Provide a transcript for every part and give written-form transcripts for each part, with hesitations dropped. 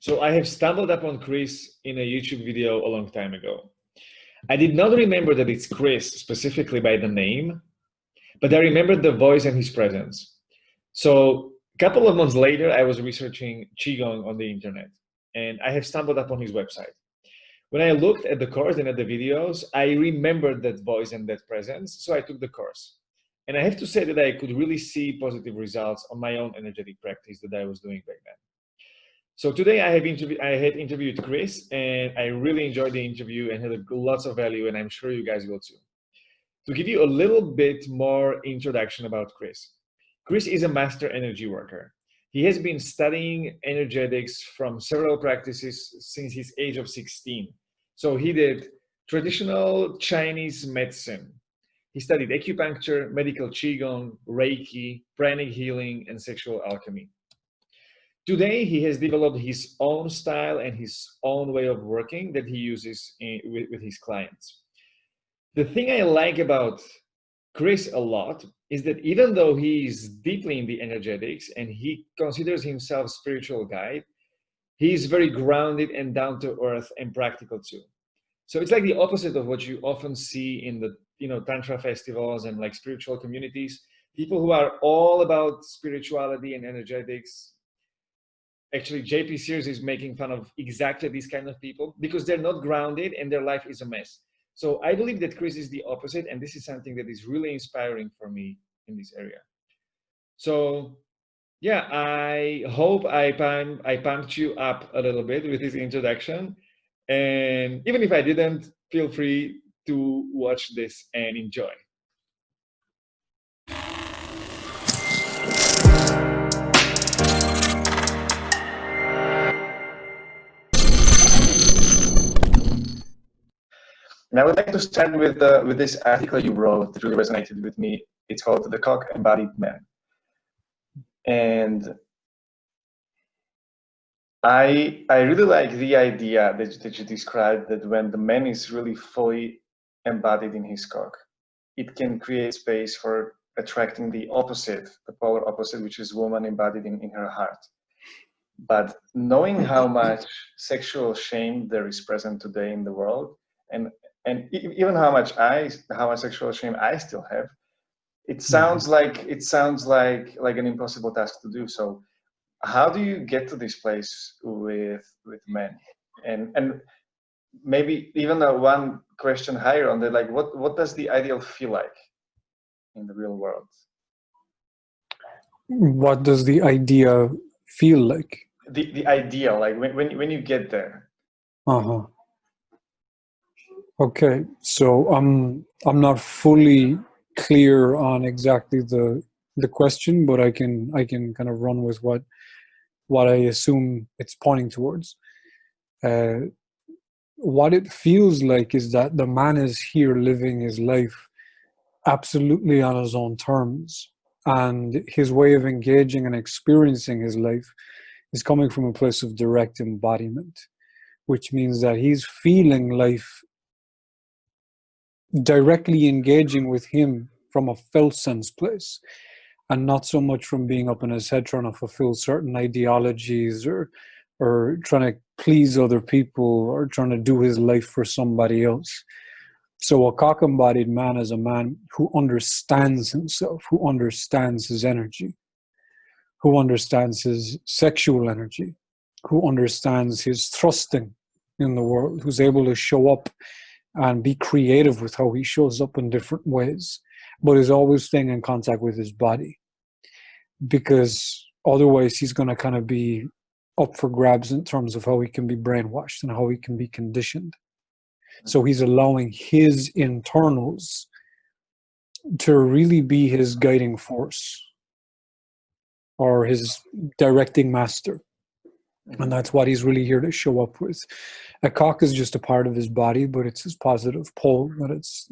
So I have stumbled upon Chris in a YouTube video a long time ago. I did not remember that it's Chris specifically by the name, but I remembered the voice and his presence. So a couple of months later, I was researching QiGong on the internet, and I have stumbled upon his website. When I looked at the course and at the videos, I remembered that voice and that presence, so I took the course. And I have to say that I could really see positive results on my own energetic practice that I was doing back then. So today I had interviewed Chris, and I really enjoyed the interview and had lots of value, and I'm sure you guys will too. To give you a little bit more introduction about Chris. Chris is a master energy worker. He has been studying energetics from several practices since his age of 16. So he did traditional Chinese medicine. He studied acupuncture, medical qigong, Reiki, pranic healing, and sexual alchemy. Today, he has developed his own style and his own way of working that he uses with his clients. The thing I like about Chris a lot is that even though he is deeply in the energetics and he considers himself spiritual guide, he is very grounded and down to earth and practical too. So it's like the opposite of what you often see in the Tantra festivals and like spiritual communities, people who are all about spirituality and energetics. Actually, JP Sears is making fun of exactly these kind of people because they're not grounded and their life is a mess. So I believe that Chris is the opposite, and this is something that is really inspiring for me in this area. So yeah, I hope I pumped you up a little bit with this introduction. And even if I didn't, feel free to watch this and enjoy. And I would like to start with this article you wrote that really resonated with me. It's called "The Cock Embodied Man," and I really like the idea that you described, that when the man is really fully embodied in his cock, it can create space for attracting the opposite, the polar opposite, which is woman embodied in her heart. But knowing how much sexual shame there is present today in the world, and even how much sexual shame I still have, it sounds like an impossible task to do. So how do you get to this place with men? And maybe even one question higher on that, like what does the ideal feel like in the real world? What does the idea feel like? The ideal, like when you get there. Okay, so I'm not fully clear on exactly the question, but I can kind of run with what I assume it's pointing towards. What it feels like is that the man is here living his life absolutely on his own terms, and his way of engaging and experiencing his life is coming from a place of direct embodiment, which means that he's feeling life directly engaging with him from a felt sense place, and not so much from being up in his head trying to fulfill certain ideologies or trying to please other people or trying to do his life for somebody else. So a cock-embodied man is a man who understands himself, who understands his energy, who understands his sexual energy, who understands his thrusting in the world, who's able to show up and be creative with how he shows up in different ways, but is always staying in contact with his body. Because otherwise he's going to kind of be up for grabs in terms of how he can be brainwashed and how he can be conditioned. So he's allowing his internals to really be his guiding force or his directing master. And that's what he's really here to show up with. A cock is just a part of his body, but it's his positive pole, that it's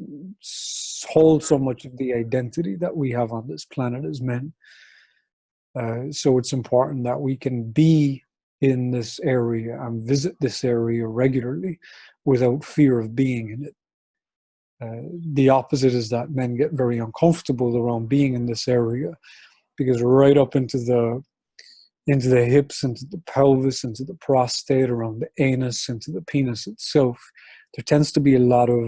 holds so much of the identity that we have on this planet as men. So it's important that we can be in this area and visit this area regularly without fear of being in it. The opposite is that men get very uncomfortable around being in this area, because right up into into the hips, into the pelvis, into the prostate, around the anus, into the penis itself, there tends to be a lot of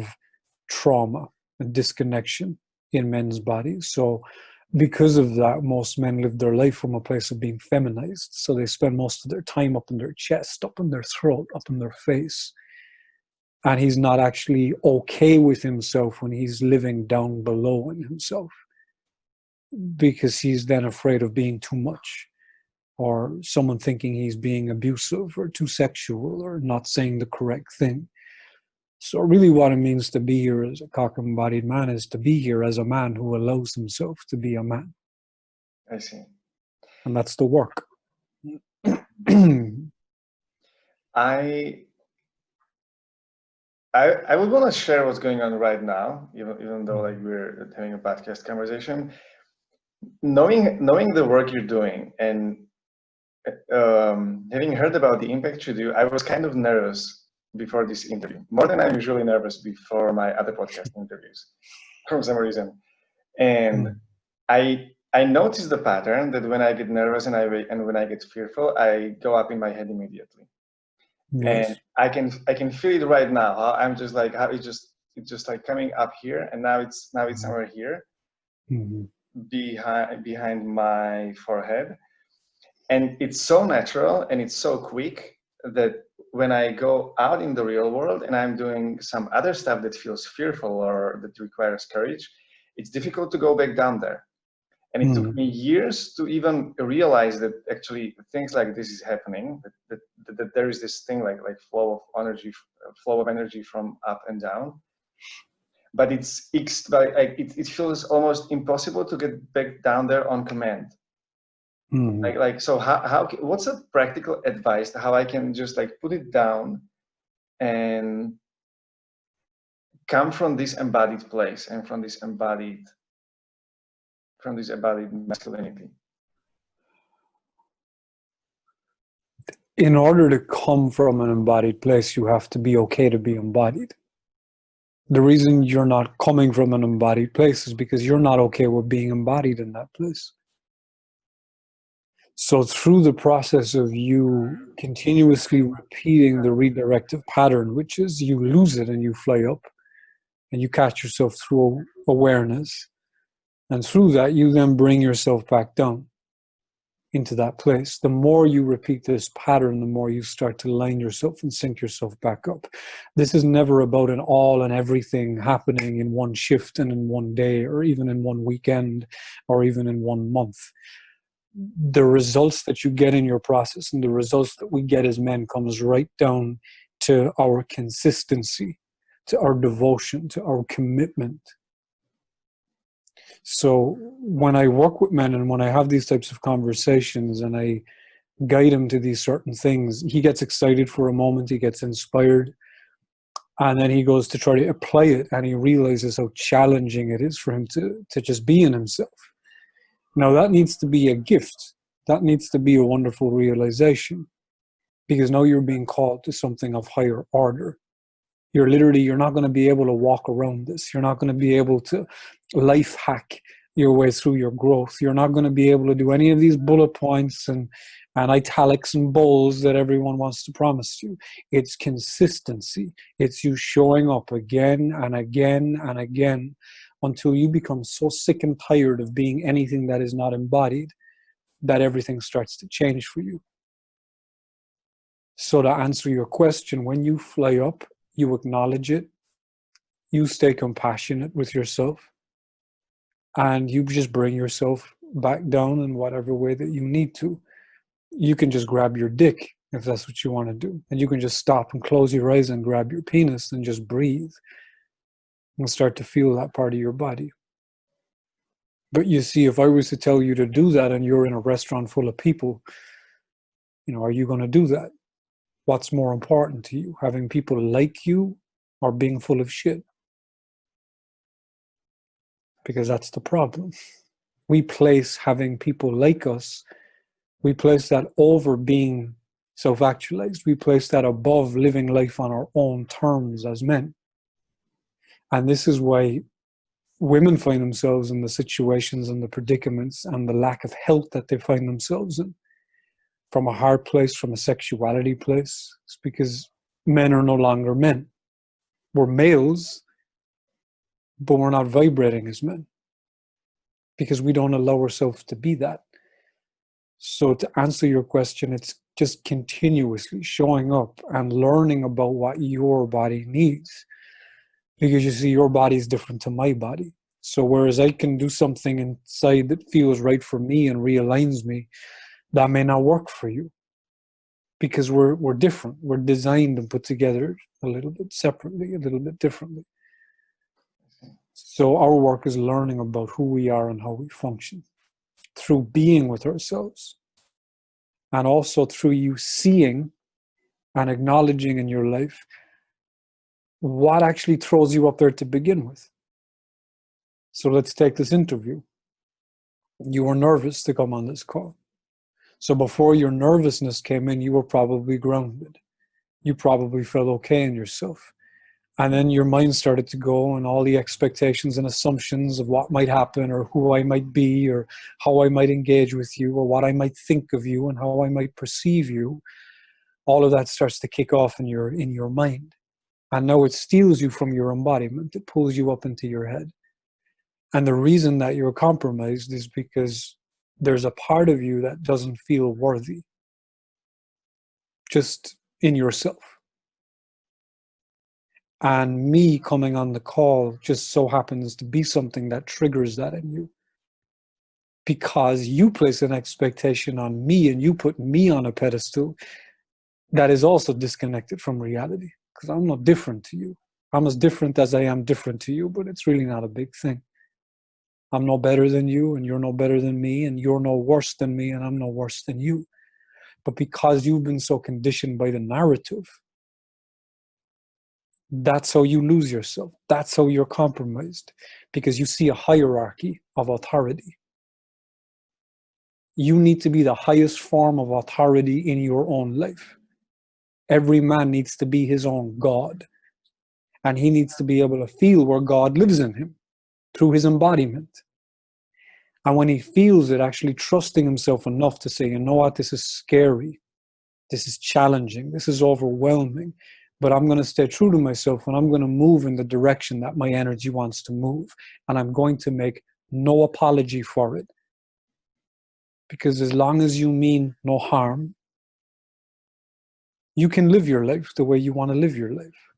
trauma and disconnection in men's bodies. So because of that, most men live their life from a place of being feminized. So they spend most of their time up in their chest, up in their throat, up in their face. And he's not actually okay with himself when he's living down below in himself, because he's then afraid of being too much, or someone thinking he's being abusive or too sexual or not saying the correct thing. So really what it means to be here as a cock-embodied man is to be here as a man who allows himself to be a man. I see. And that's the work. I would want to share what's going on right now, even though like we're having a podcast conversation. Knowing the work you're doing and having heard about the impact you do, I was kind of nervous before this interview, more than I'm usually nervous before my other podcast interviews, for some reason. And I noticed the pattern that when I get nervous and when I get fearful, I go up in my head immediately. Yes. And I can feel it right now. How I'm just like how it's just like coming up here, and now it's somewhere here, behind my forehead, and it's so natural and it's so quick that when I go out in the real world and I'm doing some other stuff that feels fearful or that requires courage, it's difficult to go back down there. And it took me years to even realize that actually things like this is happening, that there is this thing like flow of energy from up and down. But it feels almost impossible to get back down there on command. So how what's a practical advice to how I can just like put it down and come from this embodied place and from this embodied masculinity? In order to come from an embodied place, you have to be okay to be embodied. The reason you're not coming from an embodied place is because you're not okay with being embodied in that place. So through the process of you continuously repeating the redirective pattern, which is you lose it and you fly up and you catch yourself through awareness, and through that you then bring yourself back down into that place. The more you repeat this pattern, the more you start to line yourself and sync yourself back up. This is never about an all and everything happening in one shift and in one day, or even in one weekend, or even in 1 month. The results that you get in your process and the results that we get as men comes right down to our consistency, to our devotion, to our commitment. So when I work with men and when I have these types of conversations and I guide him to these certain things, he gets excited for a moment, he gets inspired, and then he goes to try to apply it and he realizes how challenging it is for him to just be in himself. Now that needs to be a gift. That needs to be a wonderful realization, because now you're being called to something of higher order. You're not going to be able to walk around this. You're not going to be able to life hack your way through your growth. You're not going to be able to do any of these bullet points and italics and bolds that everyone wants to promise you. It's consistency. It's you showing up again and again and again until you become so sick and tired of being anything that is not embodied that everything starts to change for you. So to answer your question, when you fly up, you acknowledge it, you stay compassionate with yourself, and you just bring yourself back down in whatever way that you need to. You can just grab your dick if that's what you want to do. And you can just stop and close your eyes and grab your penis and just breathe and start to feel that part of your body. But you see, if I was to tell you to do that and you're in a restaurant full of people, are you going to do that? What's more important to you, having people like you or being full of shit? Because that's the problem. We place having people like us, we place that over being self-actualized. We place that above living life on our own terms as men. And this is why women find themselves in the situations and the predicaments and the lack of health that they find themselves in. from a heart place, from a sexuality place. It's because men are no longer men. We're males, but we're not vibrating as men because we don't allow ourselves to be that. So to answer your question, it's just continuously showing up and learning about what your body needs. Because you see, your body is different to my body. So whereas I can do something inside that feels right for me and realigns me, that may not work for you. Because we're different. We're designed and put together a little bit separately, a little bit differently. So our work is learning about who we are and how we function through being with ourselves. And also through you seeing and acknowledging in your life what actually throws you up there to begin with. So let's take this interview. You were nervous to come on this call. So before your nervousness came in, you were probably grounded. You probably felt okay in yourself. And then your mind started to go, and all the expectations and assumptions of what might happen or who I might be or how I might engage with you or what I might think of you and how I might perceive you. All of that starts to kick off in your mind. And now it steals you from your embodiment. It pulls you up into your head. And the reason that you're compromised is because there's a part of you that doesn't feel worthy just in yourself. And me coming on the call just so happens to be something that triggers that in you. Because you place an expectation on me and you put me on a pedestal that is also disconnected from reality. Because I'm not different to you. I'm as different as I am different to you, but it's really not a big thing. I'm no better than you, and you're no better than me, and you're no worse than me, and I'm no worse than you. But because you've been so conditioned by the narrative, that's how you lose yourself. That's how you're compromised, because you see a hierarchy of authority. You need to be the highest form of authority in your own life. Every man needs to be his own God, and he needs to be able to feel where God lives in him through his embodiment. And when he feels it, actually trusting himself enough to say, you know what, this is scary, this is challenging, this is overwhelming, but I'm going to stay true to myself and I'm going to move in the direction that my energy wants to move. And I'm going to make no apology for it. Because as long as you mean no harm, you can live your life the way you want to live your life.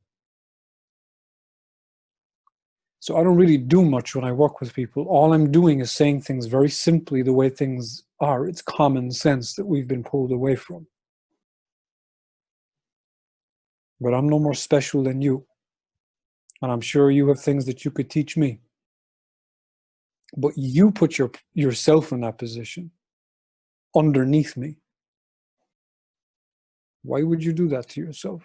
So I don't really do much when I work with people. All I'm doing is saying things very simply the way things are. It's common sense that we've been pulled away from. But I'm no more special than you. And I'm sure you have things that you could teach me. But you put yourself in that position underneath me. Why would you do that to yourself?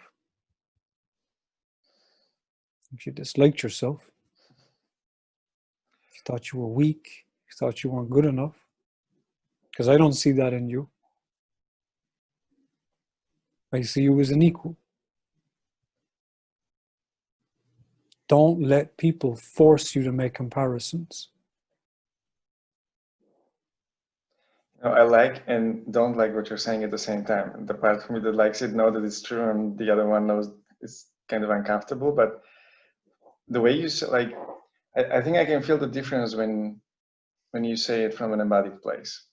If you disliked yourself, if you thought you were weak, if you thought you weren't good enough, because I don't see that in you. I see you as an equal. Don't let people force you to make comparisons. I like and don't like what you're saying at the same time. And the part of me that likes it knows that it's true, and the other one knows it's kind of uncomfortable. But the way you say, like, I think I can feel the difference when you say it from an embodied place,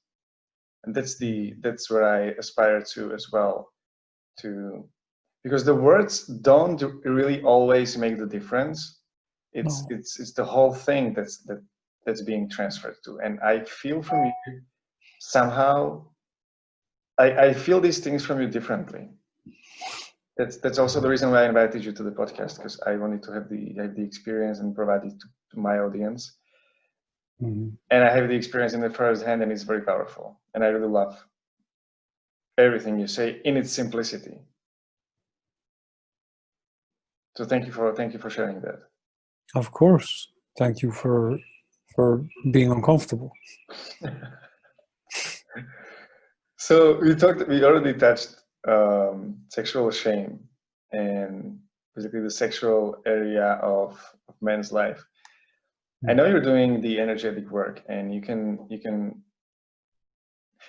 and that's where I aspire to as well. Because the words don't really always make the difference. It's the whole thing that's being transferred to, and I feel from you somehow. I feel these things from you differently. That's also the reason why I invited you to the podcast, because I wanted to have the experience and provide it to my audience. Mm-hmm. And I have the experience in the first hand, and it's very powerful. And I really love everything you say in its simplicity. So thank you for sharing that. Of course. Thank you for being uncomfortable. So we already touched sexual shame and basically the sexual area of men's life. I know you're doing the energetic work, and you can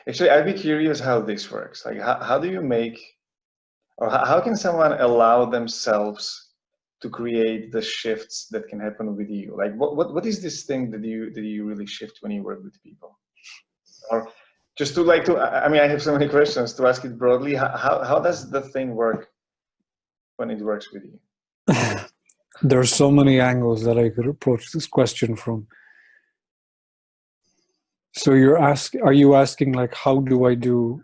Actually, I'd be curious how this works. Like, how do you make, or how can someone allow themselves to create the shifts that can happen with you? Like, what is this thing that you really shift when you work with people? Or just to like to, I mean, I have so many questions to ask it broadly. How does the thing work when it works with you? There's so many angles that I could approach this question from. So are you asking like, how do I do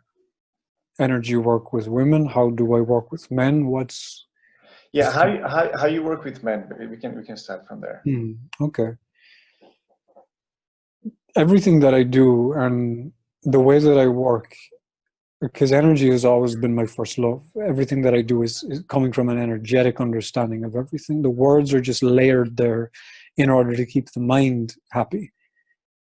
energy work with women? How do I work with men? Yeah, how you work with men? We can start from there. Okay. Everything that I do and the way that I work, because energy has always been my first love. Everything that I do is coming from an energetic understanding of everything. The words are just layered there in order to keep the mind happy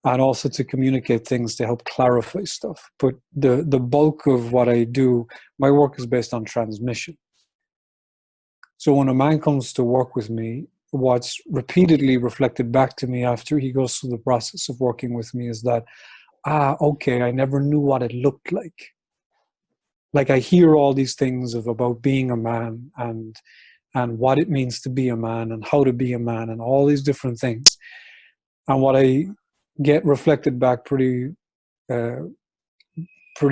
and also to communicate things to help clarify stuff. But the bulk of what I do, my work is based on transmission. So when a man comes to work with me, what's repeatedly reflected back to me after he goes through the process of working with me is that, okay, I never knew what it looked like. Like I hear all these things about being a man and what it means to be a man and how to be a man and all these different things. And what I get reflected back pretty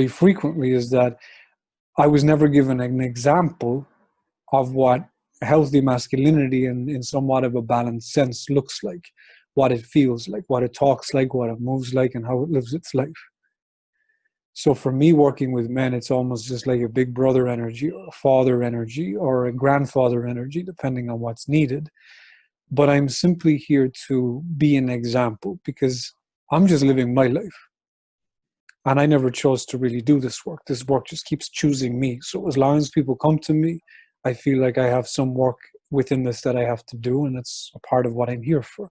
frequently is that I was never given an example of what healthy masculinity in somewhat of a balanced sense looks like, what it feels like, what it talks like, what it moves like, and how it lives its life. So for me, working with men, it's almost just like a big brother energy or a father energy or a grandfather energy, depending on what's needed. But I'm simply here to be an example because I'm just living my life. And I never chose to really do this work. This work just keeps choosing me. So as long as people come to me, I feel like I have some work within this that I have to do, and it's a part of what I'm here for.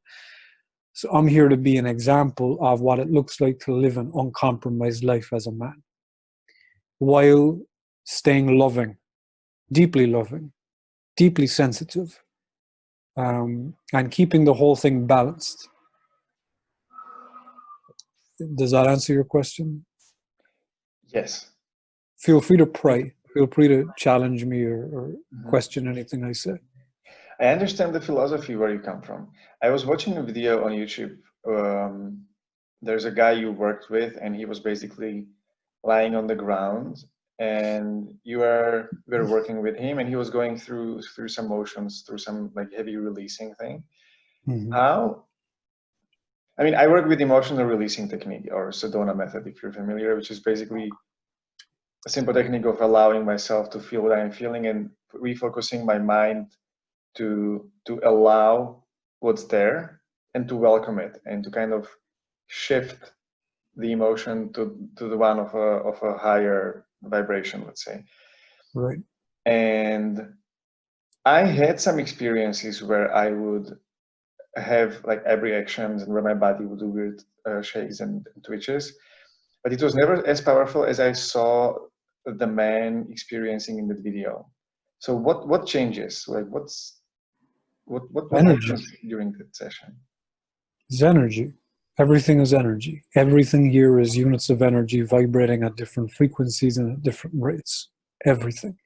So I'm here to be an example of what it looks like to live an uncompromised life as a man, while staying loving, deeply sensitive, and keeping the whole thing balanced. Does that answer your question? Yes. Feel free to pray. Feel free to challenge me or question anything I say. I understand the philosophy where you come from. I was watching a video on YouTube. There's a guy you worked with, and he was basically lying on the ground, and you were working with him, and he was going through some motions, through some like heavy releasing thing. How? I mean, I work with emotional releasing technique, or Sedona method, if you're familiar, which is basically a simple technique of allowing myself to feel what I'm feeling and refocusing my mind to allow what's there and to welcome it and to kind of shift the emotion to the one of a higher vibration, let's say. Right. And I had some experiences where I would have like every actions and where my body would do weird shakes and twitches, but it was never as powerful as I saw the man experiencing in the video. So what changes? Like what happens during that session? It's energy. Everything is energy. Everything here is units of energy vibrating at different frequencies and at different rates. Everything.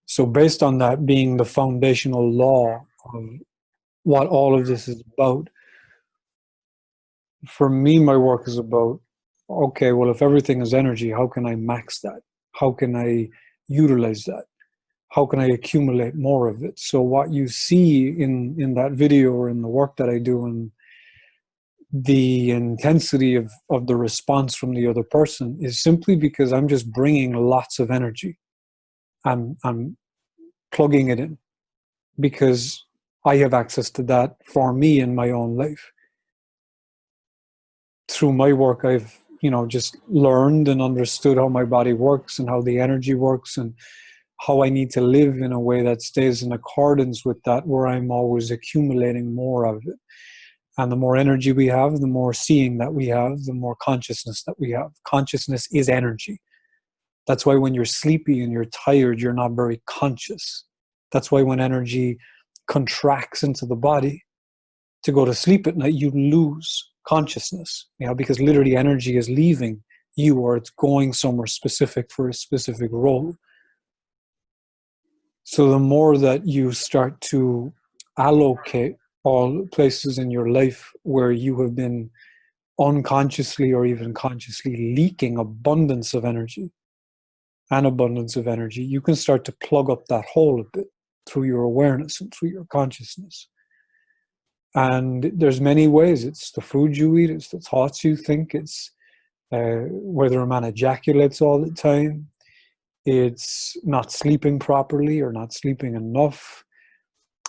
So based on that being the foundational law of what all of this is about, for me, my work is about, okay, well, if everything is energy, how can I max that? How can I utilize that? How can I accumulate more of it? So what you see in that video or in the work that I do and the intensity of the response from the other person is simply because I'm just bringing lots of energy. I'm plugging it in because I have access to that for me in my own life. Through my work, I've just learned and understood how my body works and how the energy works and how I need to live in a way that stays in accordance with that, where I'm always accumulating more of it. And the more energy we have, the more seeing that we have, the more consciousness that we have. Consciousness is energy. That's why when you're sleepy and you're tired, you're not very conscious. That's why when energy contracts into the body to go to sleep at night, you lose consciousness, because literally energy is leaving you, or it's going somewhere specific for a specific role. So the more that you start to allocate all places in your life where you have been unconsciously or even consciously leaking abundance of energy, you can start to plug up that hole a bit through your awareness and through your consciousness. And there's many ways. It's the food you eat, it's the thoughts you think, it's whether a man ejaculates all the time, it's not sleeping properly or not sleeping enough,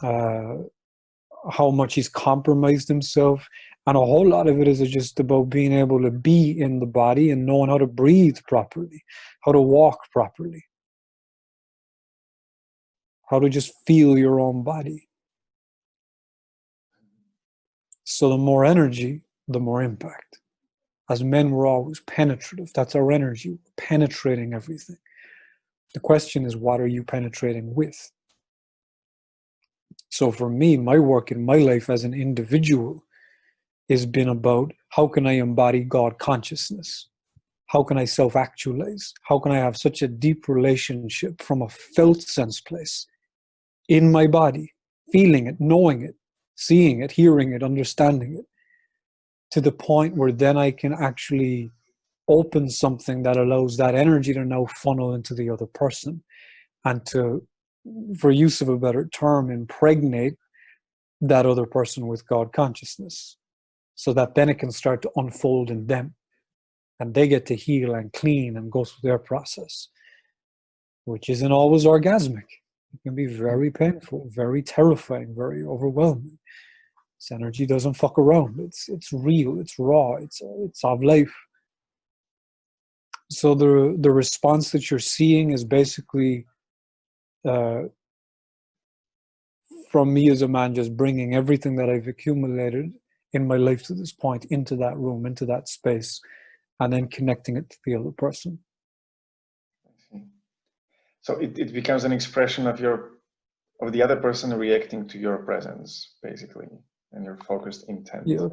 how much he's compromised himself. And a whole lot of it is just about being able to be in the body and knowing how to breathe properly, how to walk properly, how to just feel your own body. So the more energy, the more impact. As men, we're always penetrative. That's our energy. We're penetrating everything. The question is, what are you penetrating with? So for me, my work in my life as an individual has been about how can I embody God consciousness? How can I self-actualize? How can I have such a deep relationship from a felt sense place in my body, feeling it, knowing it, seeing it, hearing it, understanding it, to the point where then I can actually open something that allows that energy to now funnel into the other person and to, for use of a better term, impregnate that other person with God consciousness, so that then it can start to unfold in them and they get to heal and clean and go through their process, which isn't always orgasmic. It can be very painful, very terrifying, very overwhelming. This energy doesn't fuck around. It's real, it's raw, it's of life. So the response that you're seeing is basically from me as a man just bringing everything that I've accumulated in my life to this point into that room, into that space, and then connecting it to the other person. So it becomes an expression of the other person reacting to your presence, basically, and your focused intent. Yeah.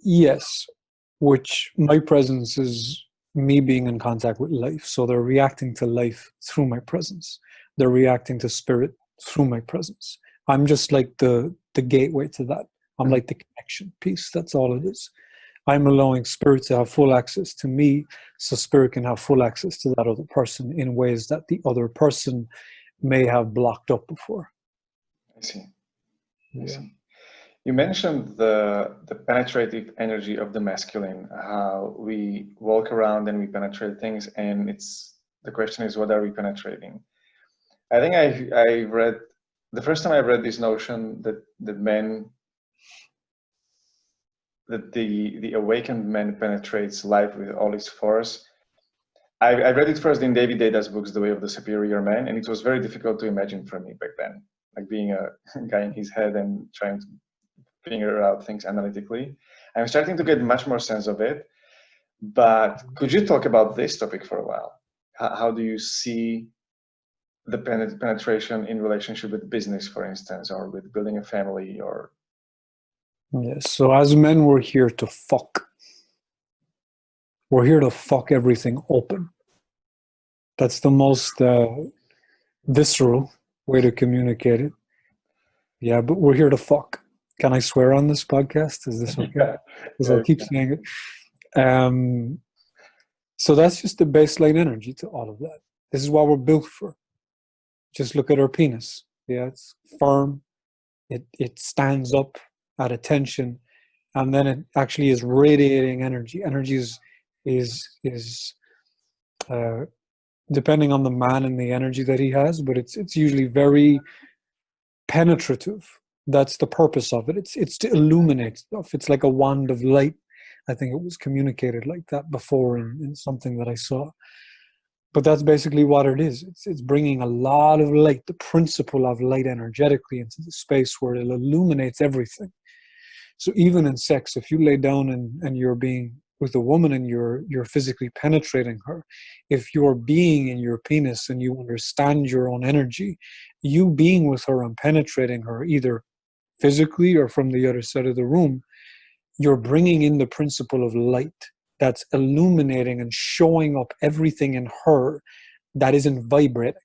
Yes, which my presence is me being in contact with life. So they're reacting to life through my presence. They're reacting to spirit through my presence. I'm just like the gateway to that. I'm like the connection piece. That's all it is. I'm allowing spirit to have full access to me, so spirit can have full access to that other person in ways that the other person may have blocked up before. I see. Yeah. I see. You mentioned the penetrative energy of the masculine, how we walk around and we penetrate things, and the question is, what are we penetrating? I think I read, the first time I read this notion that the awakened man penetrates life with all his force. I read it first in David Data's books, The Way of the Superior Man, and it was very difficult to imagine for me back then, like being a guy in his head and trying to figure out things analytically. I'm starting to get much more sense of it, but could you talk about this topic for a while? How do you see the penetration in relationship with business, for instance, or with building a family, or... Yes, so as men, we're here to fuck. We're here to fuck everything open. That's the most visceral way to communicate it. Yeah, but we're here to fuck. Can I swear on this podcast? Is this okay? Because I'll keep saying it. So that's just the baseline energy to all of that. This is what we're built for. Just look at our penis. Yeah, it's firm. It stands up at attention, and then it actually is radiating energy. Energy is depending on the man and the energy that he has, but it's usually very penetrative. That's the purpose of it. It's to illuminate stuff. It's like a wand of light. I think it was communicated like that before in something that I saw. But that's basically what it is. It's bringing a lot of light, the principle of light energetically into the space where it illuminates everything. So even in sex, if you lay down and you're being with a woman and you're physically penetrating her, if you're being in your penis and you understand your own energy, you being with her and penetrating her either physically or from the other side of the room, you're bringing in the principle of light, that's illuminating and showing up everything in her that isn't vibrating.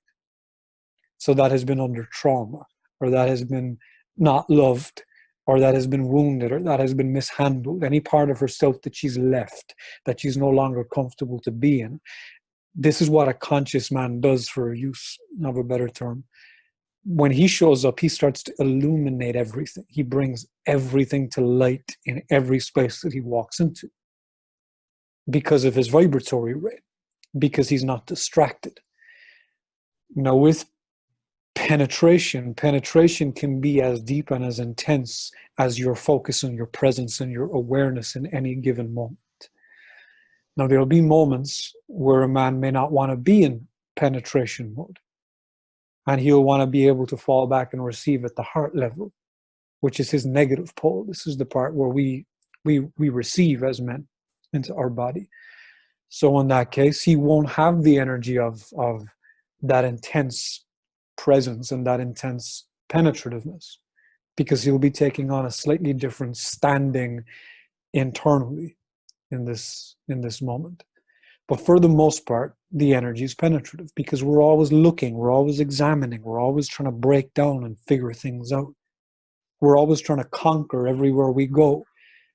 So that has been under trauma, or that has been not loved, or that has been wounded, or that has been mishandled. Any part of herself that she's left, that she's no longer comfortable to be in. This is what a conscious man does, for use of a better term. When he shows up, he starts to illuminate everything. He brings everything to light in every space that he walks into, because of his vibratory rate, because he's not distracted. Now, with penetration can be as deep and as intense as your focus and your presence and your awareness in any given moment. Now, there'll be moments where a man may not want to be in penetration mode, and he'll want to be able to fall back and receive at the heart level, which is his negative pole. This is the part where we receive as men into our body. So in that case, he won't have the energy of that intense presence and that intense penetrativeness, because he'll be taking on a slightly different standing internally in this moment. But for the most part, the energy is penetrative, because we're always looking, we're always examining, we're always trying to break down and figure things out. We're always trying to conquer everywhere we go.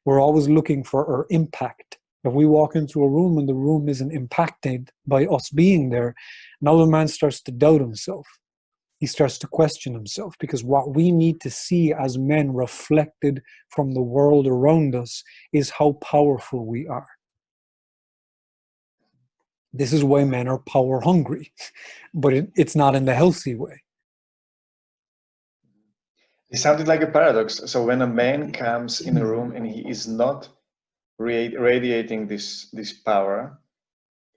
We're always looking for our impact. If we walk into a room and the room isn't impacted by us being there, now the man starts to doubt himself. He starts to question himself, because what we need to see as men reflected from the world around us is how powerful we are. This is why men are power hungry, but it's not in the healthy way. It sounded like a paradox. So when a man comes in a room and he is not radiating this power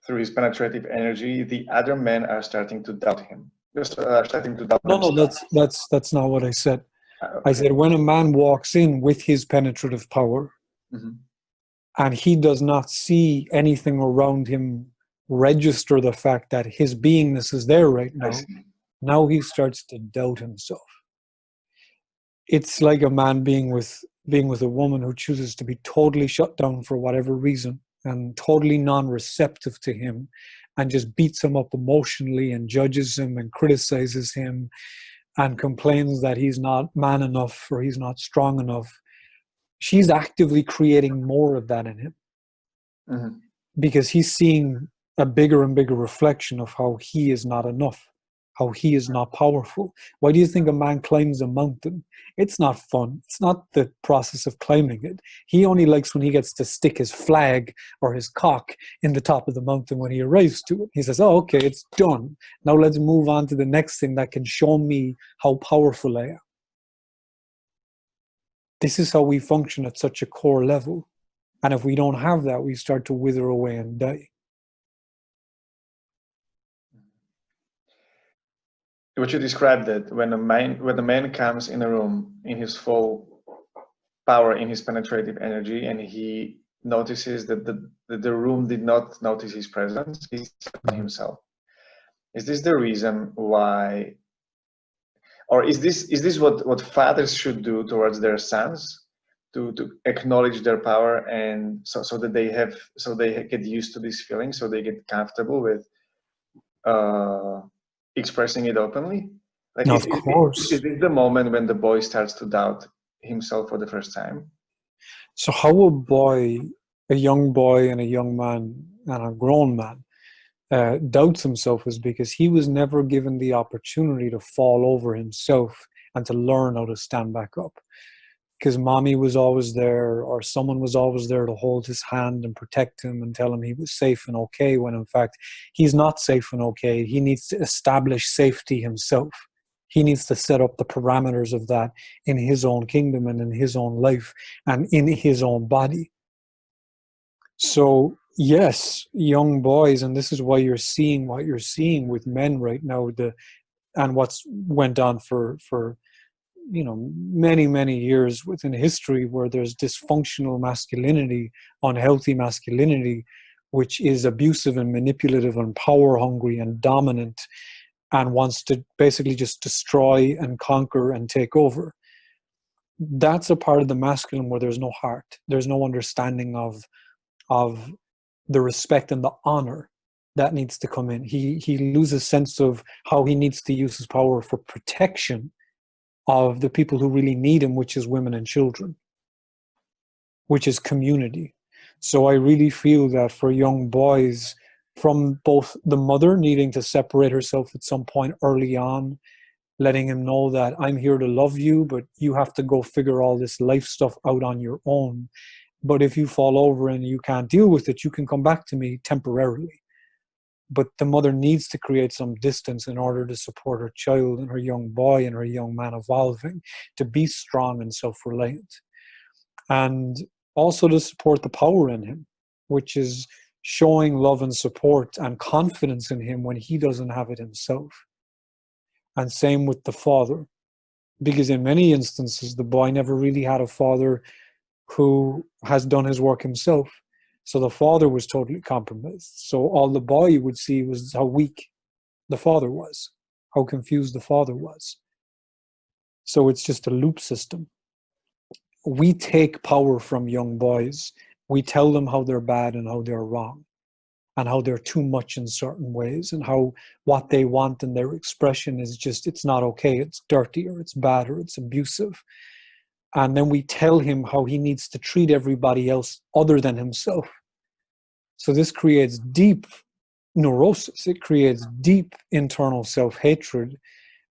through his penetrative energy, the other men are starting to doubt him. Starting to doubt themselves. That's not what I said. Okay. I said when a man walks in with his penetrative power, and he does not see anything around him register the fact that his beingness is there right now he starts to doubt himself. It's like a man being with a woman who chooses to be totally shut down for whatever reason and totally non-receptive to him, and just beats him up emotionally and judges him and criticizes him and complains that he's not man enough or he's not strong enough. She's actively creating more of that in him, because he's seeing a bigger and bigger reflection of how he is not enough, how he is not powerful. Why do you think a man climbs a mountain? It's not fun. It's not the process of climbing it. He only likes when he gets to stick his flag or his cock in the top of the mountain when he arrives to it. He says, oh, okay, it's done. Now let's move on to the next thing that can show me how powerful I am. This is how we function at such a core level. And if we don't have that, we start to wither away and die. What you described, that when a man comes in a room in his full power, in his penetrative energy, and he notices that the room did not notice his presence, he's himself. Is this the reason why, or is this what fathers should do towards their sons, to acknowledge their power, and so that they get used to this feeling, so they get comfortable with expressing it openly? Like, of course. Is this the moment when the boy starts to doubt himself for the first time? So how a young boy and a young man and a grown man doubts himself is because he was never given the opportunity to fall over himself and to learn how to stand back up. Because mommy was always there, or someone was always there to hold his hand and protect him and tell him he was safe and okay, when in fact he's not safe and okay. He needs to establish safety himself. He needs to set up the parameters of that in his own kingdom and in his own life and in his own body. So yes, young boys, and this is why you're seeing what you're seeing with men right now, and what's went on for many years within history, where there's dysfunctional masculinity, unhealthy masculinity, which is abusive and manipulative and power hungry and dominant, and wants to basically just destroy and conquer and take over. That's a part of the masculine where there's no heart, there's no understanding of the respect and the honor that needs to come in. He loses sense of how he needs to use his power for protection of the people who really need him, which is women and children, which is community. So I really feel that for young boys, from both the mother needing to separate herself at some point early on, letting him know that I'm here to love you, but you have to go figure all this life stuff out on your own. But if you fall over and you can't deal with it, you can come back to me temporarily. But the mother needs to create some distance in order to support her child and her young boy and her young man evolving, to be strong and self-reliant. And also to support the power in him, which is showing love and support and confidence in him when he doesn't have it himself. And same with the father, because in many instances, the boy never really had a father who has done his work himself. So the father was totally compromised. So all the boy would see was how weak the father was, how confused the father was. So it's just a loop system. We take power from young boys. We tell them how they're bad and how they're wrong, and how they're too much in certain ways, and how what they want in their expression is just, it's not okay, it's dirty, or it's bad, or it's abusive. And then we tell him how he needs to treat everybody else other than himself. So this creates deep neurosis. It creates deep internal self-hatred,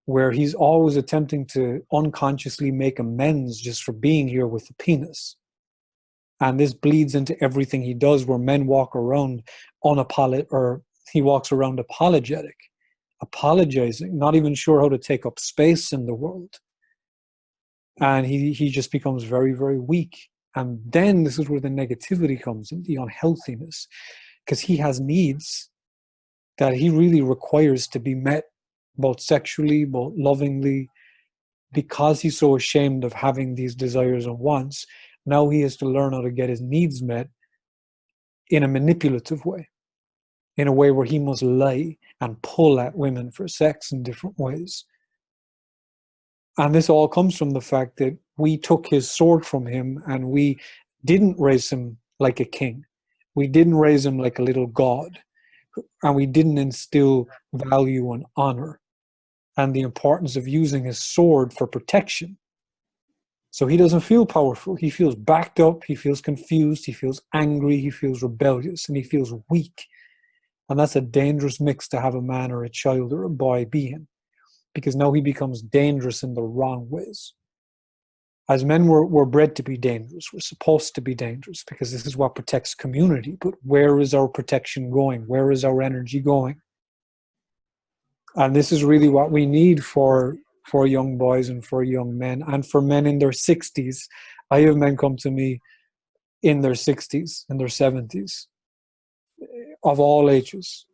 where he's always attempting to unconsciously make amends just for being here with the penis. And this bleeds into everything he does, where men walk around he walks around apologetic, apologizing, not even sure how to take up space in the world. And he just becomes very, very weak. And then this is where the negativity comes in, the unhealthiness, because he has needs that he really requires to be met, both sexually, both lovingly. Because he's so ashamed of having these desires and wants, now he has to learn how to get his needs met in a manipulative way, in a way where he must lie and pull at women for sex in different ways. And this all comes from the fact that we took his sword from him, and we didn't raise him like a king. We didn't raise him like a little god. And we didn't instill value and honor and the importance of using his sword for protection. So he doesn't feel powerful. He feels backed up. He feels confused. He feels angry. He feels rebellious. And he feels weak. And that's a dangerous mix to have a man or a child or a boy be in, because now he becomes dangerous in the wrong ways. As men, we're bred to be dangerous. We're supposed to be dangerous because this is what protects community. But where is our protection going? Where is our energy going? And this is really what we need for young boys and for young men, and for men in their 60s. I have men come to me in their 60s, in their 70s, of all ages,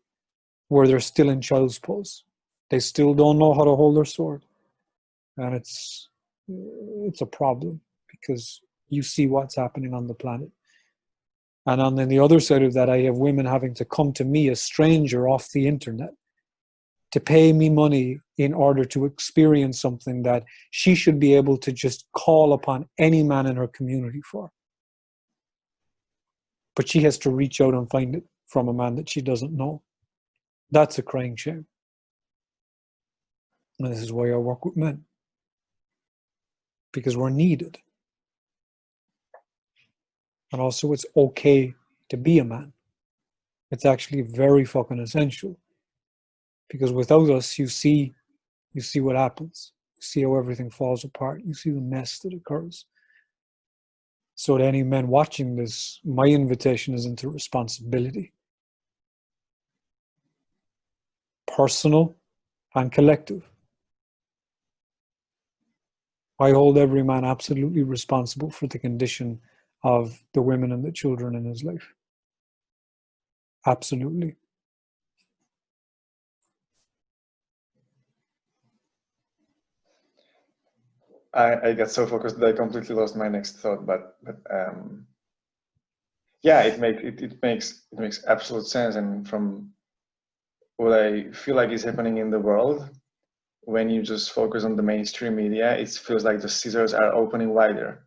where they're still in child's pose. They still don't know how to hold their sword. And it's a problem, because you see what's happening on the planet. And on the other side of that, I have women having to come to me, a stranger off the internet, to pay me money in order to experience something that she should be able to just call upon any man in her community for. But she has to reach out and find it from a man that she doesn't know. That's a crying shame. And this is why I work with men. Because we're needed. And also, it's okay to be a man. It's actually very fucking essential. Because without us, you see what happens. You see how everything falls apart. You see the mess that occurs. So to any men watching this, my invitation is into responsibility. Personal and collective. I hold every man absolutely responsible for the condition of the women and the children in his life. Absolutely. I got so focused that I completely lost my next thought, but yeah, it makes absolute sense. And from what I feel like is happening in the world, when you just focus on the mainstream media, it feels like the scissors are opening wider.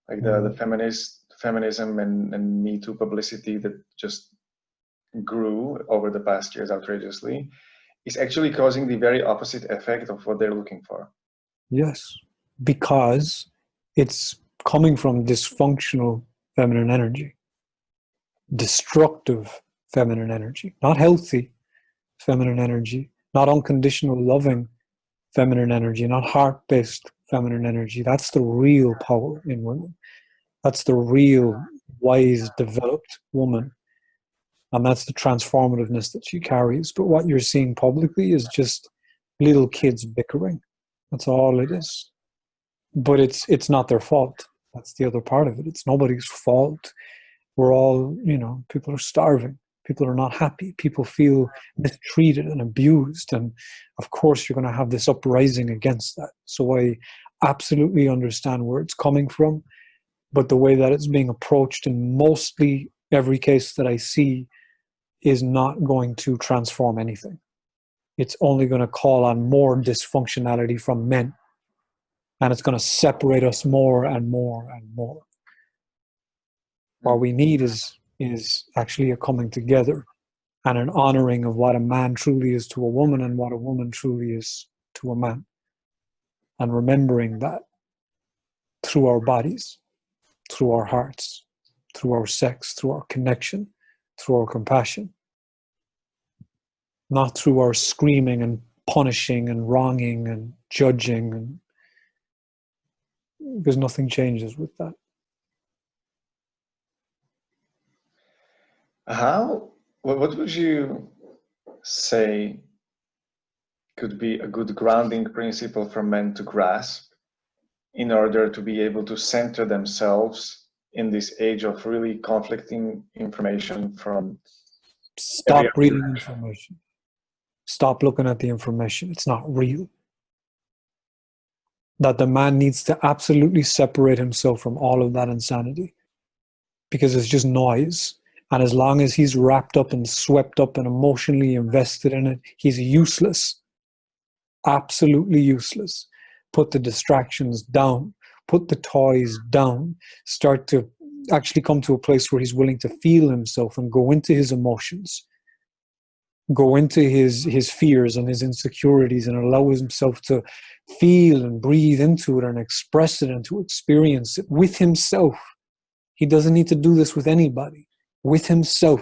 Like the feminism and Me Too publicity that just grew over the past years outrageously is actually causing the very opposite effect of what they're looking for. Yes, because it's coming from dysfunctional feminine energy, destructive feminine energy, not healthy feminine energy, not unconditional loving feminine energy, not heart-based feminine energy. That's the real power in women. That's the real wise, developed woman. And that's the transformativeness that she carries. But what you're seeing publicly is just little kids bickering. That's all it is. But it's not their fault. That's the other part of it. It's nobody's fault. We're all, people are starving. People are not happy. People feel mistreated and abused. And of course, you're going to have this uprising against that. So I absolutely understand where it's coming from. But the way that it's being approached in mostly every case that I see is not going to transform anything. It's only going to call on more dysfunctionality from men. And it's going to separate us more and more and more. What we need is actually a coming together and an honoring of what a man truly is to a woman and what a woman truly is to a man. And remembering that through our bodies, through our hearts, through our sex, through our connection, through our compassion. Not through our screaming and punishing and wronging and judging, because nothing changes with that. What would you say could be a good grounding principle for men to grasp in order to be able to center themselves in this age of really conflicting information from Stop reading information. Stop looking at the information. It's not real. That the man needs to absolutely separate himself from all of that insanity because it's just noise. And as long as he's wrapped up and swept up and emotionally invested in it, he's useless. Absolutely useless. Put the distractions down. Put the toys down. Start to actually come to a place where he's willing to feel himself and go into his emotions. Go into his fears and his insecurities and allow himself to feel and breathe into it and express it and to experience it with himself. He doesn't need to do this with anybody. With himself.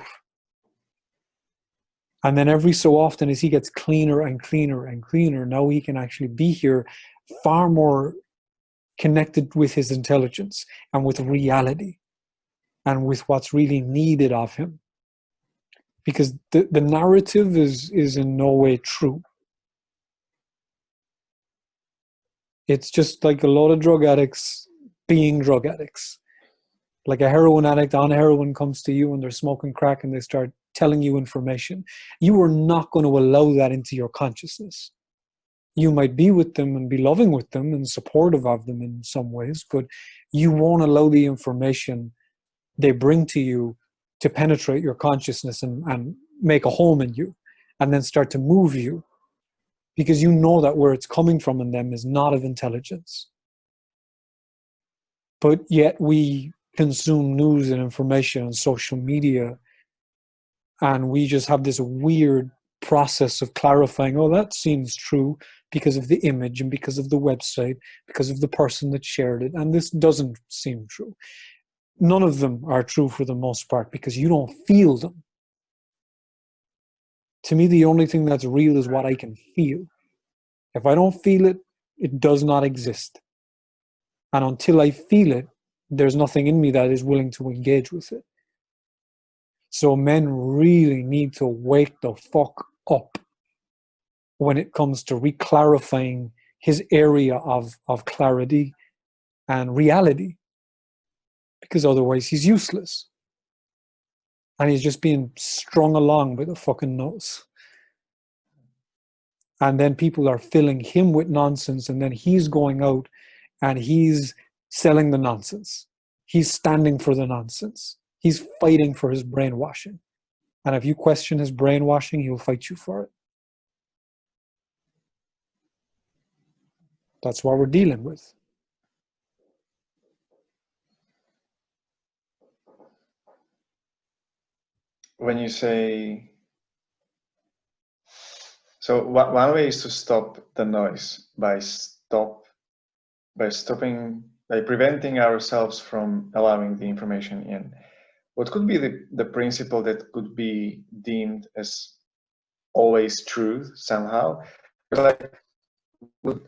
And then every so often as he gets cleaner and cleaner and cleaner, now he can actually be here far more connected with his intelligence and with reality and with what's really needed of him. Because the narrative is in no way true. It's just like a lot of drug addicts being drug addicts. Like a heroin addict on heroin comes to you and they're smoking crack and they start telling you information. You are not going to allow that into your consciousness. You might be with them and be loving with them and supportive of them in some ways, but you won't allow the information they bring to you to penetrate your consciousness and make a home in you and then start to move you, because you know that where it's coming from in them is not of intelligence. But yet we consume news and information on social media and we just have this weird process of clarifying, oh, that seems true because of the image and because of the website, because of the person that shared it, and this doesn't seem true. None of them are true for the most part because you don't feel them. To me, the only thing that's real is what I can feel. If I don't feel it, it does not exist. And until I feel it, there's nothing in me that is willing to engage with it. So men really need to wake the fuck up when it comes to reclarifying his area of clarity and reality. Because otherwise he's useless. And he's just being strung along by the fucking nose. And then people are filling him with nonsense, and then he's going out and he's selling the nonsense. He's standing for the nonsense. He's fighting for his brainwashing. And if you question his brainwashing, he'll fight you for it. That's what we're dealing with. when you say, so one way is to stop the noise by preventing ourselves from allowing the information in. What could be the principle that could be deemed as always truth somehow? Like,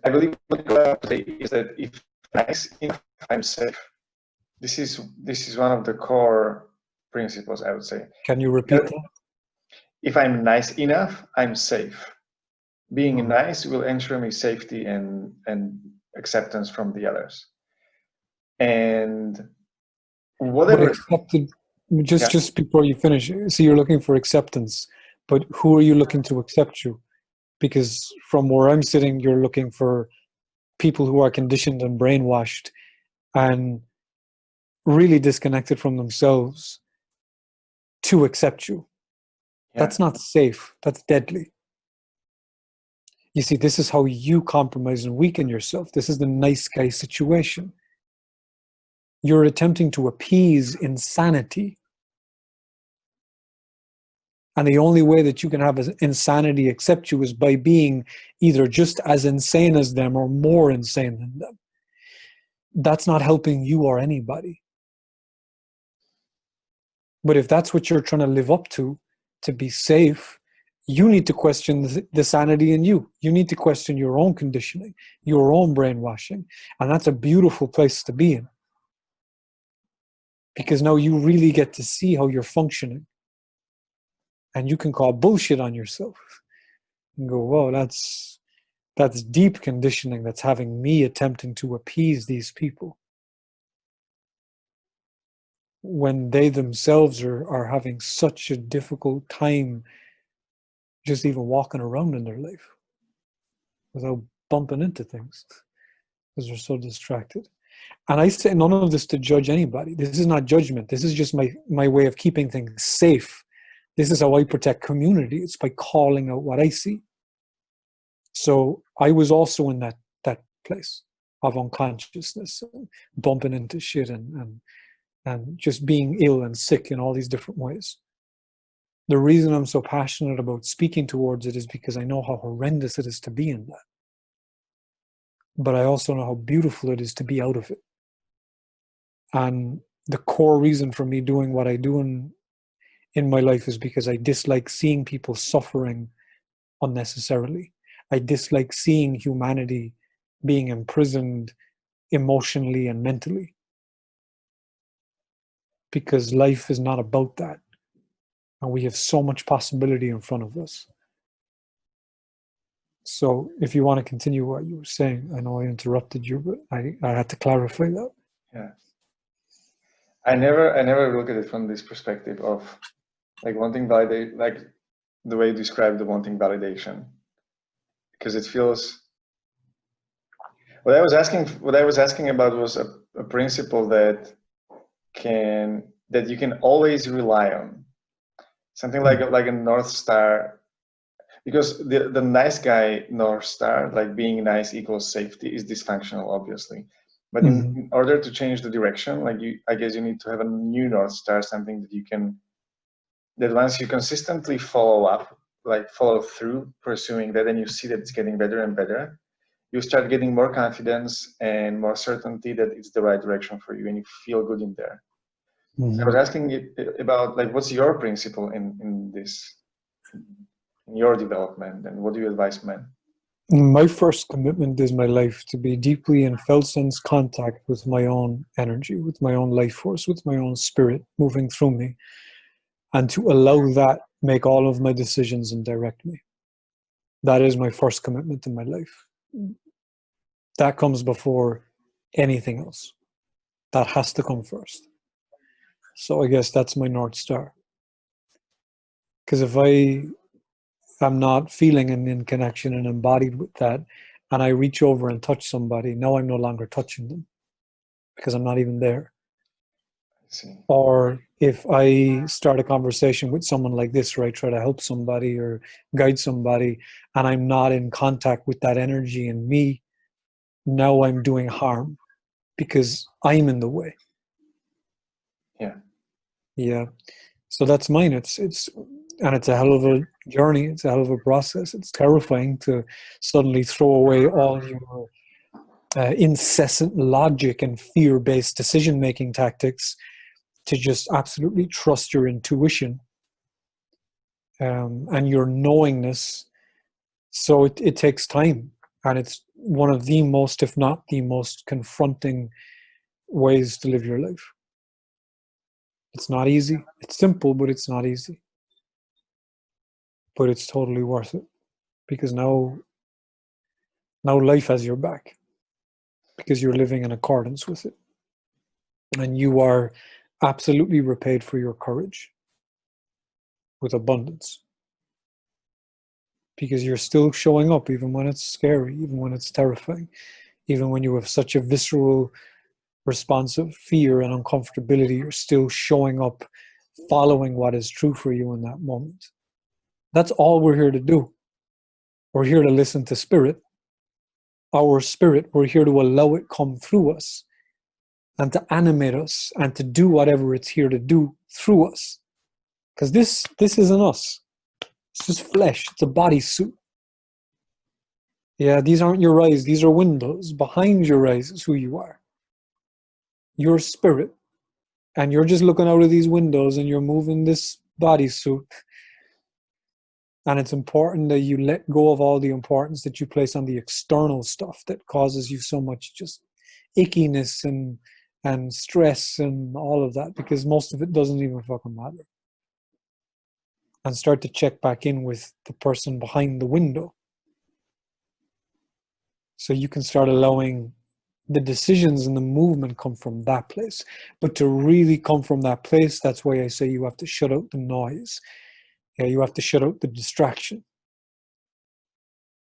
I believe what you have to say is that if nice enough, I'm safe. This is one of the core principles, I would say. Can you repeat that? If I'm nice enough, I'm safe. Being nice will ensure me safety and acceptance from the others. And whatever. But accepted, just before you finish, so you're looking for acceptance, but who are you looking to accept you? Because from where I'm sitting, you're looking for people who are conditioned and brainwashed and really disconnected from themselves to accept you. Yeah. That's not safe. That's deadly. You see, this is how you compromise and weaken yourself. This is the nice guy situation. You're attempting to appease insanity. And the only way that you can have insanity accept you is by being either just as insane as them or more insane than them. That's not helping you or anybody. But if that's what you're trying to live up to be safe, you need to question the sanity in you. You need to question your own conditioning, your own brainwashing. And that's a beautiful place to be in. Because now you really get to see how you're functioning. And you can call bullshit on yourself and go, whoa, that's deep conditioning that's having me attempting to appease these people when they themselves are having such a difficult time just even walking around in their life without bumping into things because they're so distracted. And I say none of this to judge anybody. This is not judgment. This is just my way of keeping things safe. This is how I protect community. It's by calling out what I see. So I was also in that place of unconsciousness, bumping into shit and just being ill and sick in all these different ways. The reason I'm so passionate about speaking towards it is because I know how horrendous it is to be in that. But I also know how beautiful it is to be out of it. And the core reason for me doing what I do in my life is because I dislike seeing people suffering unnecessarily. I dislike seeing humanity being imprisoned emotionally and mentally. Because life is not about that. And we have so much possibility in front of us. So if you want to continue what you were saying, I know I interrupted you, but I had to clarify that. Yeah. I never look at it from this perspective of like wanting validate, like the way you described the wanting validation. Because it feels, what I was asking about was a principle that you can always rely on. Something like a North Star, because the nice guy North Star, like being nice equals safety, is dysfunctional, obviously. But in order to change the direction, like I guess you need to have a new North Star, something that once you consistently follow through pursuing that, and you see that it's getting better and better, you start getting more confidence and more certainty that it's the right direction for you, and you feel good in there. I was asking you about like, what's your principle in this, in your development, and what do you advise men? My first commitment is my life to be deeply in felt sense contact with my own energy, with my own life force, with my own spirit moving through me, and to allow that make all of my decisions and direct me. That is my first commitment in my life. That comes before anything else. That has to come first. So I guess that's my North Star. Because if I'm not feeling and in connection and embodied with that, and I reach over and touch somebody, now I'm no longer touching them because I'm not even there. Or if I start a conversation with someone like this, or I try to help somebody or guide somebody, and I'm not in contact with that energy in me, now I'm doing harm because I'm in the way. Yeah. Yeah. So that's mine. It's a hell of a journey. It's a hell of a process. It's terrifying to suddenly throw away all your incessant logic and fear-based decision-making tactics to just absolutely trust your intuition and your knowingness. So it takes time, and it's one of the most, if not the most, confronting ways to live your life. It's not easy. It's simple, but it's not easy. But it's totally worth it, because now life has your back, because you're living in accordance with it, and you are absolutely repaid for your courage with abundance, because you're still showing up even when it's scary, even when it's terrifying, even when you have such a visceral response of fear and uncomfortability. You're still showing up, following what is true for you in that moment. That's all we're here to do. We're here to listen to spirit. Our spirit, we're here to allow it come through us and to animate us and to do whatever it's here to do through us. Because this isn't us. It's just flesh. It's a bodysuit. Yeah, these aren't your eyes. These are windows. Behind your eyes is who you are. Your spirit. And you're just looking out of these windows and you're moving this bodysuit. And it's important that you let go of all the importance that you place on the external stuff that causes you so much just ickiness and stress and all of that, because most of it doesn't even fucking matter. And start to check back in with the person behind the window. So you can start allowing the decisions and the movement come from that place. But to really come from that place, that's why I say you have to shut out the noise. Yeah, you have to shut out the distraction.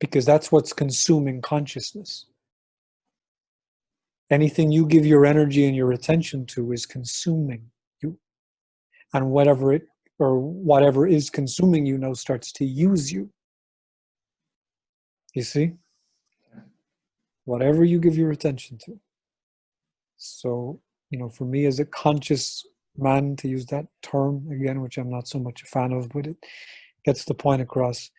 Because that's what's consuming consciousness. Anything you give your energy and your attention to is consuming you. And whatever is consuming you now starts to use you. You see? Whatever you give your attention to. So, for me as a conscious man, to use that term again, which I'm not so much a fan of, but it gets the point across.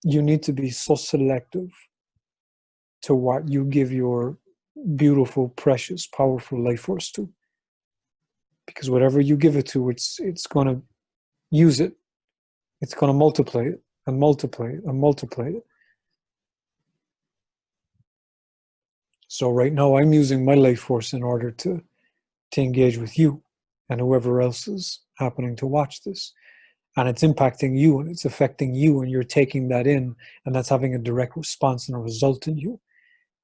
You need to be so selective to what you give your beautiful, precious, powerful life force to. Because whatever you give it to, it's going to use it. It's going to multiply it and multiply it and multiply it. So right now I'm using my life force in order to engage with you and whoever else is happening to watch this. And it's impacting you and it's affecting you, and you're taking that in, and that's having a direct response and a result in you.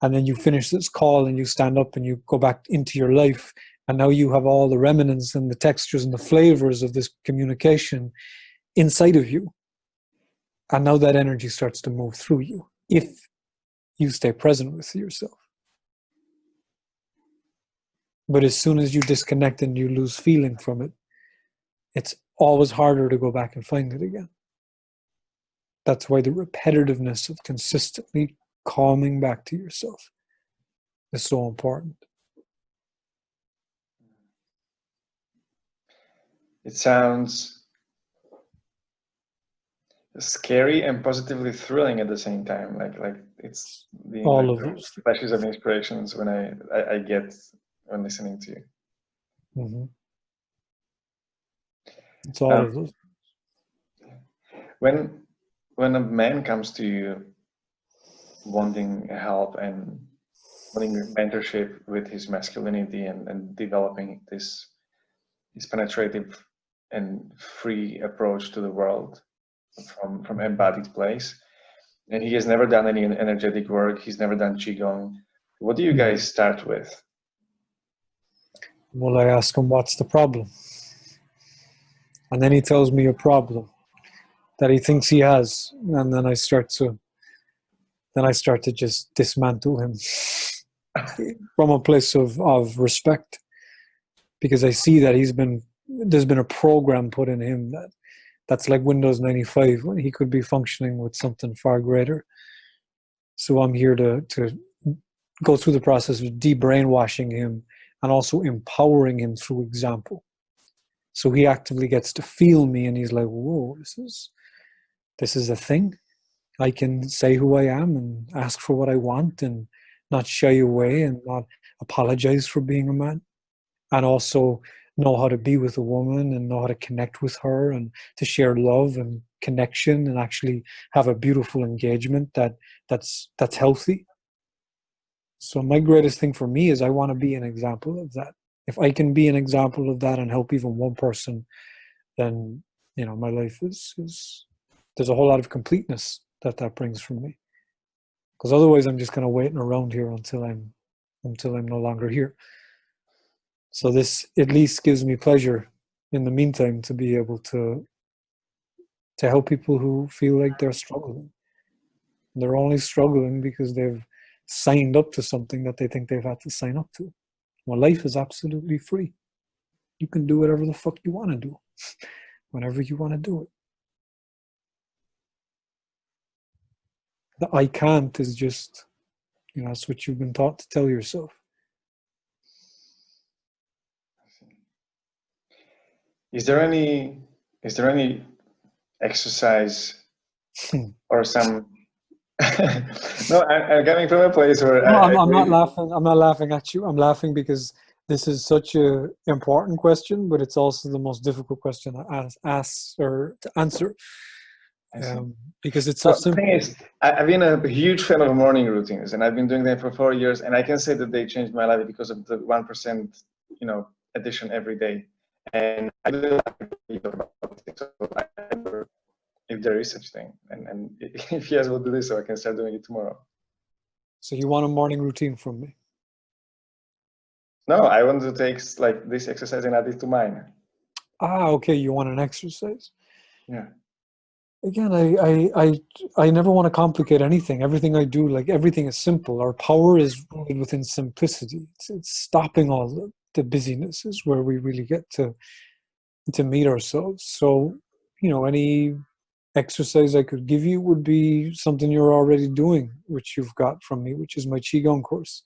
And then you finish this call and you stand up and you go back into your life, and now you have all the remnants and the textures and the flavors of this communication inside of you. And now that energy starts to move through you if you stay present with yourself. But as soon as you disconnect and you lose feeling from it, it's always harder to go back and find it again. That's why the repetitiveness of consistently calming back to yourself is so important. It sounds scary and positively thrilling at the same time. Like it's being All like of those flashes of inspirations when I get when listening to you. Mm-hmm. It's all of those. When a man comes to you wanting help and wanting mentorship with his masculinity and developing this penetrative and free approach to the world from embodied place, and he has never done any energetic work, he's never done QiGong, what do you guys start with? Well, I ask him, what's the problem? And then he tells me a problem that he thinks he has. And then I start to just dismantle him from a place of respect. Because I see that there's been a program put in him that's like Windows 95, when he could be functioning with something far greater. So I'm here to go through the process of de-brainwashing him and also empowering him through example. So he actively gets to feel me, and he's like, whoa, this is a thing. I can say who I am and ask for what I want and not shy away and not apologize for being a man, and also know how to be with a woman and know how to connect with her and to share love and connection and actually have a beautiful engagement that's healthy. So my greatest thing for me is I want to be an example of that. If I can be an example of that and help even one person, then my life is there's a whole lot of completeness that brings from me. Because otherwise I'm just kind of waiting around here until I'm no longer here. So this at least gives me pleasure in the meantime to be able to help people who feel like they're struggling. They're only struggling because they've signed up to something that they think they've had to sign up to. Well, life is absolutely free. You can do whatever the fuck you want to do, whenever you want to do it. The I can't is just, that's what you've been taught to tell yourself. Is there any exercise or some? No, I'm coming from a place where no, I'm not laughing. I'm not laughing at you. I'm laughing because this is such a important question, but it's also the most difficult question to ask or to answer. Because it's so simple. The thing is, I've been a huge fan of morning routines, and I've been doing them for 4 years, and I can say that they changed my life because of the 1%, addition every day. And I do if there is such thing, and if yes, we'll do this, so I can start doing it tomorrow. So you want a morning routine from me? No, I want to take like this exercise and add it to mine. Okay. You want an exercise? Yeah. Again, I never want to complicate anything. Everything I do, like everything is simple. Our power is rooted within simplicity. It's stopping all the busyness is where we really get to meet ourselves. So, any exercise I could give you would be something you're already doing, which you've got from me, which is my QiGong course.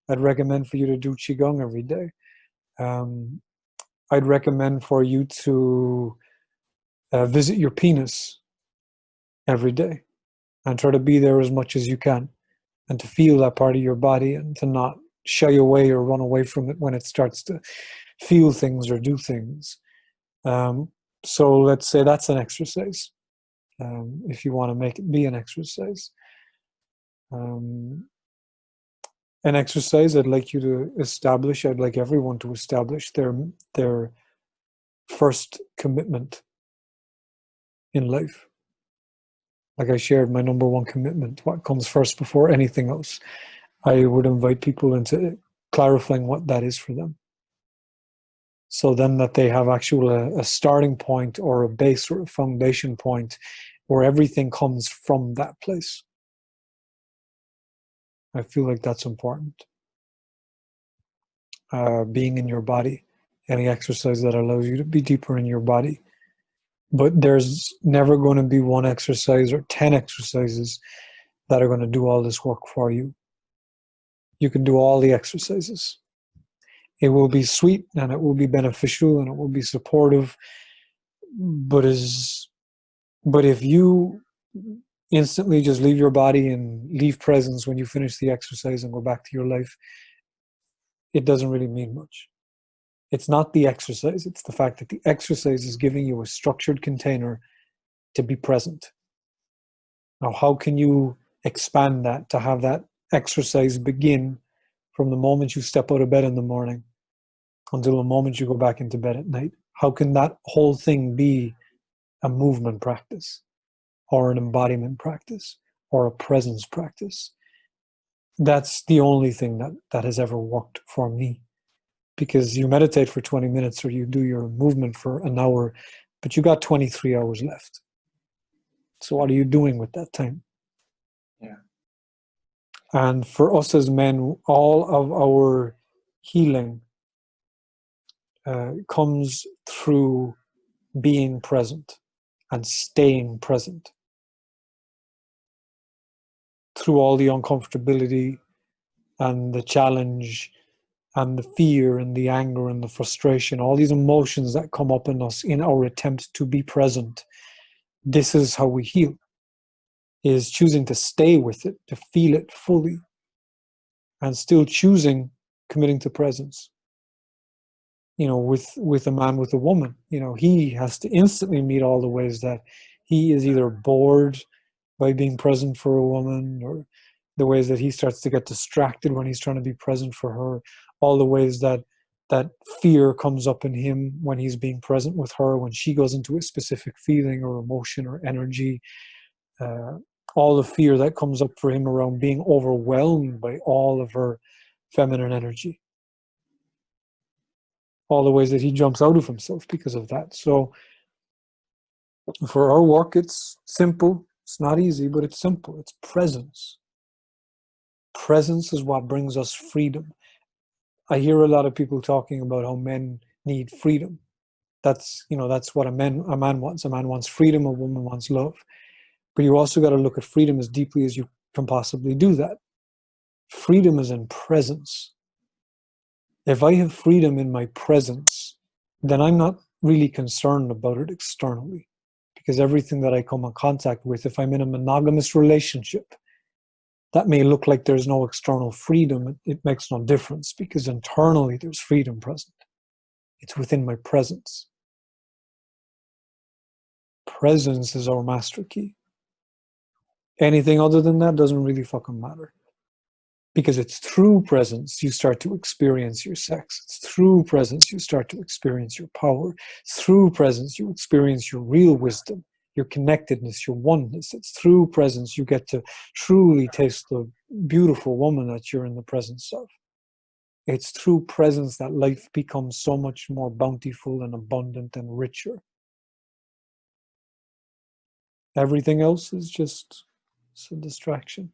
I'd recommend for you to do QiGong every day. I'd recommend for you to visit your penis every day and try to be there as much as you can and to feel that part of your body and to not shy away or run away from it when it starts to feel things or do things. So let's say that's an exercise. If you want to make it be an exercise. An exercise I'd like you to establish, I'd like everyone to establish their first commitment in life. Like I shared, my number one commitment, what comes first before anything else. I would invite people into clarifying what that is for them. So then that they have a starting point or a base or a foundation point where everything comes from that place. I feel like that's important. Being in your body, any exercise that allows you to be deeper in your body. But there's never going to be one exercise or 10 exercises that are going to do all this work for you. You can do all the exercises. It will be sweet and it will be beneficial and it will be supportive. But if you instantly just leave your body and leave presence when you finish the exercise and go back to your life, it doesn't really mean much. It's not the exercise, it's the fact that the exercise is giving you a structured container to be present. Now, how can you expand that to have that exercise begin from the moment you step out of bed in the morning until the moment you go back into bed at night? How can that whole thing be a movement practice or an embodiment practice or a presence practice? That's the only thing that has ever worked for me. Because you meditate for 20 minutes or you do your movement for an hour, but you got 23 hours left. So what are you doing with that time? Yeah. And for us as men, all of our healing comes through being present and staying present. Through all the uncomfortability and the challenge and the fear and the anger and the frustration, all these emotions that come up in us in our attempt to be present. This is how we heal, is choosing to stay with it, to feel it fully, and still choosing committing to presence. You know, with a man, with a woman, you know, he has to instantly meet all the ways that he is either bored by being present for a woman, or the ways that he starts to get distracted when he's trying to be present for her, all the ways that fear comes up in him when he's being present with her, when she goes into a specific feeling or emotion or energy, all the fear that comes up for him around being overwhelmed by all of her feminine energy, all the ways that he jumps out of himself because of that. So for our work, it's simple. It's not easy, but it's simple. It's presence. Presence is what brings us freedom. I hear a lot of people talking about how men need freedom. That's, you know, that's what a man wants. A man wants freedom, a woman wants love. But you also got to look at freedom as deeply as you can possibly do that. Freedom is in presence. If I have freedom in my presence, then I'm not really concerned about it externally. Because everything that I come in contact with, if I'm in a monogamous relationship, that may look like there's no external freedom. It makes no difference, because internally there's freedom present. It's within my presence. Presence is our master key. Anything other than that doesn't really fucking matter. Because it's through presence you start to experience your sex. It's through presence you start to experience your power. It's through presence you experience your real wisdom, your connectedness, your oneness. It's through presence you get to truly taste the beautiful woman that you're in the presence of. It's through presence that life becomes so much more bountiful and abundant and richer. Everything else is just a distraction.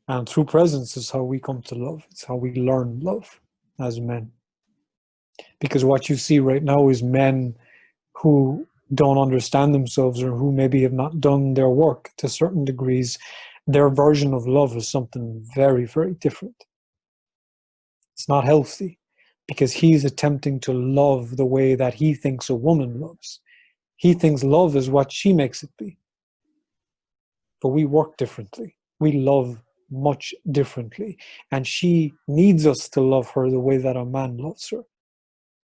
And through presence is how we come to love. It's how we learn love as men. Because what you see right now is men who don't understand themselves, or who maybe have not done their work to certain degrees. Their version of love is something very, very different. It's not healthy, because he's attempting to love the way that he thinks a woman loves. He thinks love is what she makes it be. But we work differently. We love much differently. And she needs us to love her the way that a man loves her,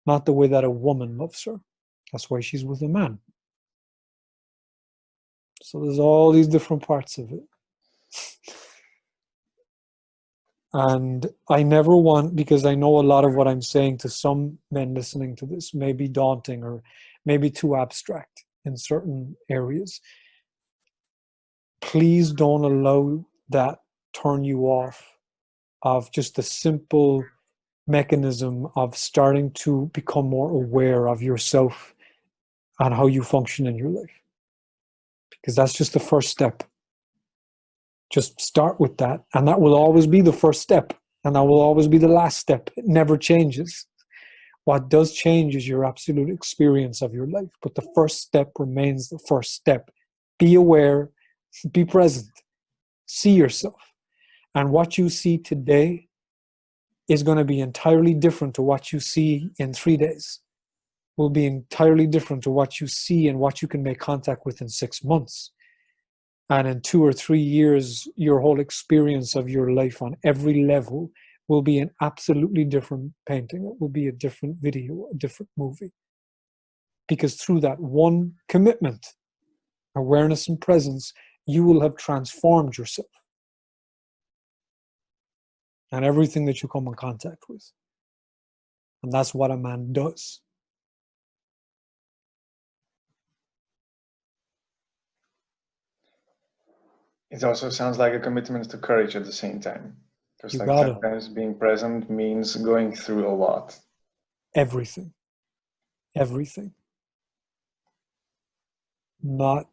not the way that a woman loves her. That's why she's with a man. So there's all these different parts of it. And I never want, because I know a lot of what I'm saying to some men listening to this may be daunting or maybe too abstract in certain areas. Please don't allow that turn you off of just the simple mechanism of starting to become more aware of yourself and how you function in your life. Because that's just the first step. Just start with that. And that will always be the first step. And that will always be the last step. It never changes. What does change is your absolute experience of your life. But the first step remains the first step. Be aware, be present, see yourself. And what you see today is going to be entirely different to what you see in 3 days. Will be entirely different to what you see and what you can make contact with in 6 months. And in 2 or 3 years, your whole experience of your life on every level will be an absolutely different painting. It will be a different video, a different movie. Because through that one commitment, awareness and presence, you will have transformed yourself and everything that you come in contact with. And that's what a man does. It also sounds like a commitment to courage at the same time. Because You like gotta. sometimes being present means going through a lot. Everything. Everything. Not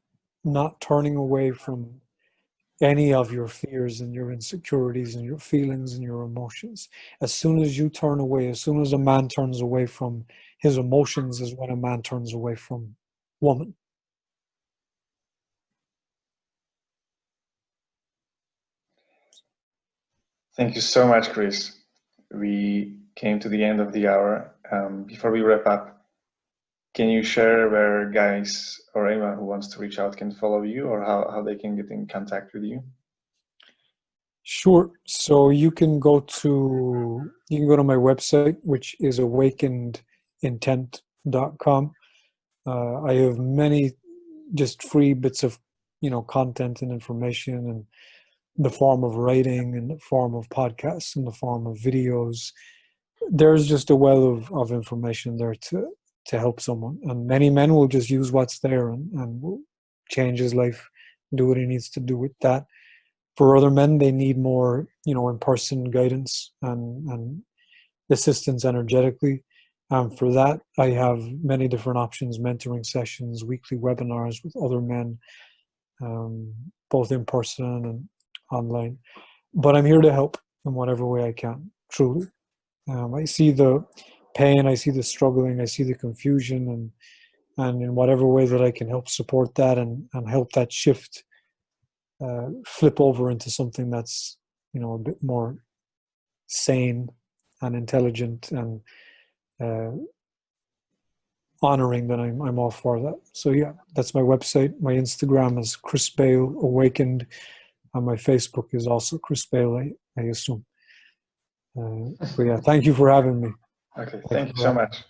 turning away from any of your fears and your insecurities and your feelings and your emotions. As soon as you turn away, as soon as a man turns away from his emotions, is when a man turns away from woman. Thank you so much, Chris. we came to the end of the hour. Before we wrap up, can you share where guys or anyone who wants to reach out can follow you, or how they can get in contact with you? Sure. So you can go to my website, which is awakenedintent.com. I have many just free bits of content and information in the form of writing, in the form of podcasts, in the form of videos. There's just a well of information there to help someone, and many men will just use what's there and will change his life, do what he needs to do with that. For other men, they need more, in-person guidance and assistance energetically. For that, I have many different options: mentoring sessions, weekly webinars with other men, both in person and online. But I'm here to help in whatever way I can, truly. I see the pain, I see the struggling, I see the confusion, and in whatever way that I can help support that and help that shift flip over into something that's a bit more sane and intelligent and honoring, then I'm all for that. So yeah, that's my website. My Instagram is Chris Bale Awakened, and my Facebook is also Chris Bale, I assume. But yeah, thank you for having me. Okay, thank you so much.